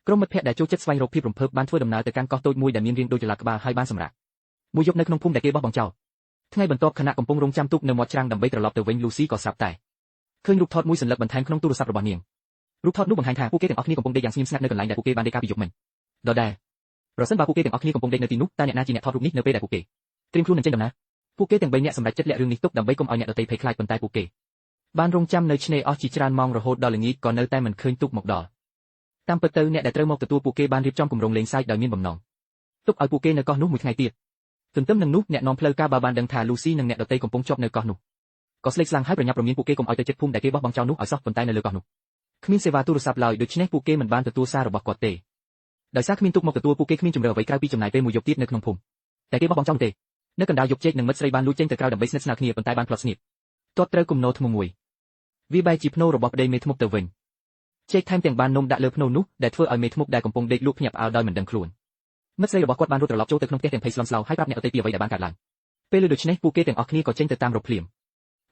ក្រុមមិត្តភ័ក្តិដែលចូលចិត្តស្វែងរកភាពរំភើបបានធ្វើដំណើរទៅកាន់កោះតូចមួយដែលមានរាងដូចចល័តក្បាលហើយបានសម្រាកមួយយប់នៅក្នុងភូមិដែលគេបោះបង់ចោលថ្ងៃបន្ទាប់ខណៈកំពុងរងចាំទូកនៅមាត់ច្រាំងដើម្បីត្រឡប់ទៅវិញលូស៊ីក៏ស្រាប់តែឃើញរូបថតមួយសន្លឹកបន្ថែមក្នុងទូរស័ព្ទរបស់នាងរូបថតនោះបង្ហាញថាពួកគេទាំងអស់គ្នាកំពុងដេកយ៉ាងស្ងៀមស្ងាត់នៅកន្លែងដែលពួកគេបានដេកកាលពីយប់មិញដដែលប្រសិនបើពួកគេទាំងអស់គ្នាកំពុងដេកនៅទីនោះតើអ្នកណាជាអ្នកថតរូបនេះនៅពេលដែលពួកគេត្រៀមខ្លួននឹងចេញដំណើរពួកគេទាំង3នាក់សម្រេចចិត្តលាក់រឿងនេះទុកដើម្បីកុំឲ្យអ្នកដទៃភ័យខ្លាចប៉ុន្តែពួកគេបានរងចាំនៅឆ្នេរអស់ជាច្រើនម៉ោងរហូតដល់ល្ងាចក៏នៅតែមិនឃើញទូកមកដល់តាមពិតទៅអ្នកដែលត្រូវមកទទួលពួកគេបានរៀបចំគម្រោងលេងសើចដោយមានបំណងទុកឲ្យពួកគេនៅកោះនោះមួយថ្ងៃទៀតទន្ទឹមនឹងនោះអ្នកនាំផ្លូវការបានដឹងថាលូស៊ីនិងអ្នកដទៃកំពុងជាប់នៅកោះនោះក៏ស្លេកស្លាំងហើយប្រញាប់ប្រមានពួកគេកុំឲ្យទៅជិតភូមិដែលគេបោះបង់ចោលនោះឲ្យសោះប៉ុន្តែនៅលើកោះនោះគ្មានសេវាទូរស័ព្ទឡើយដូច្នេះពួកគេមិនបានទទួលសាររបស់គាត់ទេដោយសារគ្មានទូកមកទទួលពួកគេគ្មានជំរឿអ្វីក្រៅពីចំណាយពេលមួយយប់ទៀតនៅក្នុងភូមិតែគេបោះបង់ចោលទេនៅកណ្ដាលយប់ជែកនិងមិត្តស្រីបានលួចចេញទៅក្រៅដើម្បីស្និទ្ធស្នាលគ្នាប៉ុន្តែបានផ្លត់ស្នៀតទាត់ត្រូវគំនោធ្ងន់មួយវាបែរជាភ្នោរបស់ប្តីមេធ្មប់ទៅវិញជែកថែមទាំងបាននំដាក់លើភ្នោនោះដែលធ្វើឲ្យមេធ្មប់ដែលកំពុងដេកលក់ភ្ញាក់ផ្អើលដោយមិនដឹងខ្លួនមិត្តស្រីរបស់គាត់បានរត់ត្រឡប់ចូលទៅក្នុងផ្ទះទាំងភ័យស្លន់ស្លោហើយប្រាប់អ្នកដទៃពីអ្វីដែលបានកើតឡើងពេលលើដូច្នេះពួកគេទាំងអស់គ្នាក៏ចេញទៅតាមរកភ្លាម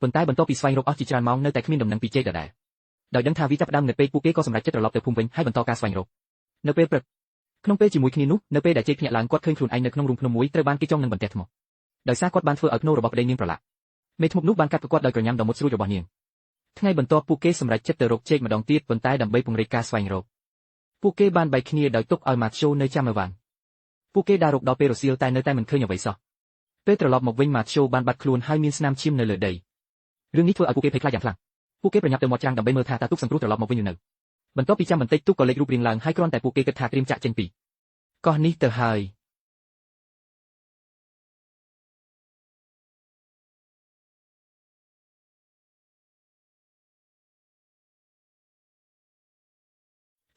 ប៉ុន្តែបន្ទាប់ពីស្វែងរកអស់ជាច្រើនម៉ោងនៅតែគ្មានដំណឹងពីជែកដដែលដោយដឹងថាវាចាប់ផ្ដើមនៅពេលពួកគេក៏សម្រេចចិត្តត្រឡប់ទៅភូមិវិញហើយបន្តការស្វែងរកនៅពេលព្រឹកក្នុងពេលជាមួយគ្នានោះនៅពេលដែលជែកភ្ញាក់ឡើងគាត់ឃើញខ្លួនឯងនៅក្នុងរូងភ្នំមួយត្រូវបានគេចងនឹងបន្ទះថ្មដោយសារគាត់បានធ្វើឲ្យភ្នូរបស់ប្តីនាងប្រឡាក់មេធ្មប់នោះបានកាត់គាត់ដោយក្រញាំដ៏មុតស្រួចរបស់នាងថ្ងៃបន្ទាប់ពួកគេសម្រេចចិត្តទៅរកជែកម្ដងទៀតប៉ុន្តែដើម្បីពង្រីកការស្វែងរកពួកគេបានបែកគ្នាដោយទុកឲ្យម៉ាធ្យូនៅចាំនៅវ៉ាន់ពួកគេដើររកដល់ពេលរសៀលតែនៅតែមិនឃើញអ្វីសោះពេលត្រឡប់មកវិញម៉ាធ្យូបានបាត់ខ្លួនហើយមានស្នាមឈាមនៅលើដីរឿងនេះធ្វើឲ្យពួកគេភ័យខ្លាចយ៉ាងខ្លាំងពួកគេប្រញាប់ទៅមាត់ច្រាំងដើម្បីមើលថាតើទូកសង្គ្រោះត្រឡប់មកវិញឬនៅបន្ទាប់ពីចាំបន្តិចទូកក៏លេចរូបរាងឡើងហើយគ្រាន់តែពួកគេគិតថាត្រៀមចាក់ចេញពីកោះនេះទៅហើយ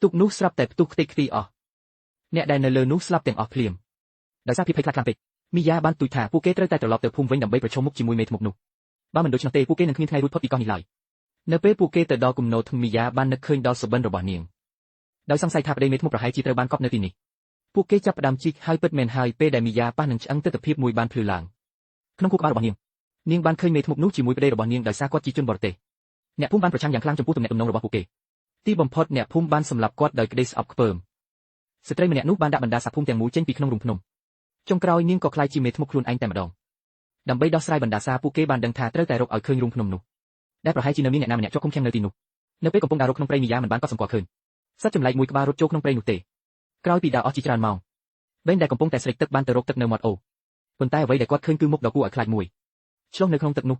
ទូកនោះស្រាប់តែផ្ទុះខ្ទេចខ្ទីអស់អ្នកដែលនៅលើនោះស្លាប់ទាំងអស់ភ្លាមដោយសារភាពភ័យខ្លាចខ្លាំងពេកមីយ៉ាបានទូចថាពួកគេត្រូវតែត្រឡប់ទៅភូមិវិញដើម្បីប្រឈមមុខជាមួយមេធ្មប់នោះបើមិនដូច្នោះទេពួកគេនឹងគ្មានថ្ងៃរួចផុតពីកោះនេះឡើយនៅពេលពួកគេទៅដល់គំនរធំមីយ៉ាបាននឹកឃើញដល់សុបិនរបស់នាងដោយសង្ស័យថាប្តីមេធ្មប់ប្រហែលជាត្រូវបានកប់នៅទីនេះពួកគេចាប់ផ្ដើមជីកហើយពិតមែនហើយពេលដែលមីយ៉ាប៉ះនឹងឆ្អឹងទិដ្ឋភាពមួយបានភ្លឺឡើងក្នុងខួរក្បាលរបស់នាងបានឃើញមេធ្មប់នោះជាមួយប្តីរបស់នាងដោយសារគាត់ជាជនបរទេសអ្នកភូមិបានប្រឆាំងយ៉ាងខ្លាំងចំពោះទំនាក់ទំនងរបស់ពួកគេទីបំផុតអ្នកភូមិបានសម្លាប់គាត់ដោយក្តីស្អប់ខ្ពើមស្ត្រីម្នាក់នោះបានដាក់បណ្ដាសាភូមិទាំងមូលចេញពីក្នុងរូងភ្នំចុងក្រោយនាងក៏ក្លាយជាមេធ្មប់ខ្លួនឯងតែម្ដងដើម្បីដោះស្រាយបណ្ដាសាពួកគេបានដឹងថាត្រូវតែរកឲ្យឃើញរូងភ្នំនោះដែលប្រហែលជានៅមានអ្នកណាម្នាក់ជាប់ឃុំឃាំងនៅទីនោះនៅពេលកំពុងដើររកក្នុងព្រៃមីយ៉ាមិនបានកត់សម្គាល់ឃើញសត្វចម្លែកមួយក្បាលរត់ចូលក្នុងព្រៃនោះទេក្រោយពីដើរអស់ជាច្រើនម៉ោងបេនដែលកំពុងតែស្រេកទឹកបានទៅរកទឹកនៅមាត់អូប៉ុន្តែអ្វីដែលគាត់ឃើញគឺមុខដ៏គួរឲ្យខ្លាចមួយឆ្លងនៅក្នុងទឹកនោះ